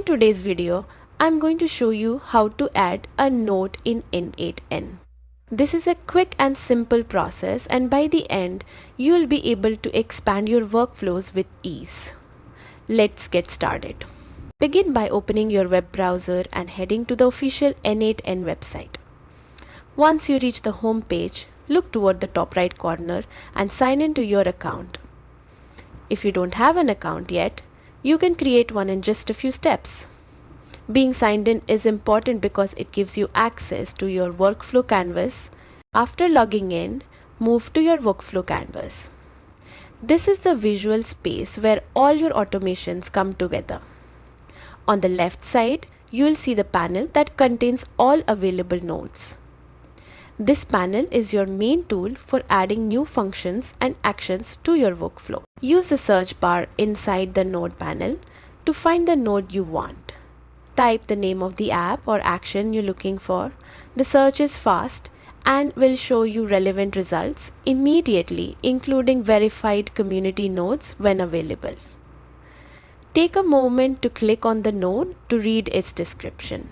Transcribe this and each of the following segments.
In today's video, I'm going to show you how to add a node in N8n. This is a quick and simple process, and by the end, you'll be able to expand your workflows with ease. Let's get started. Begin by opening your web browser and heading to the official N8n website. Once you reach the home page, look toward the top right corner and sign in to your account. If you don't have an account yet, you can create one in just a few steps. Being signed in is important because it gives you access to your workflow canvas. After logging in, move to your workflow canvas. This is the visual space where all your automations come together. On the left side, you will see the panel that contains all available nodes. This panel is your main tool for adding new functions and actions to your workflow. Use the search bar inside the node panel to find the node you want. Type the name of the app or action you're looking for. The search is fast and will show you relevant results immediately, including verified community nodes when available. Take a moment to click on the node to read its description.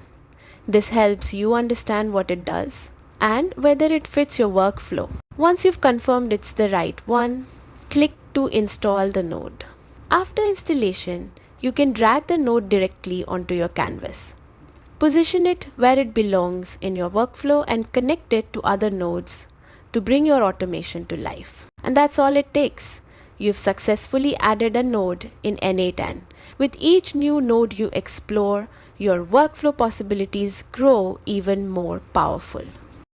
This helps you understand what it does and whether it fits your workflow. Once you've confirmed it's the right one, click to install the node. After installation, you can drag the node directly onto your canvas. Position it where it belongs in your workflow and connect it to other nodes to bring your automation to life. And that's all it takes. You've successfully added a node in N8n. With each new node you explore, your workflow possibilities grow even more powerful.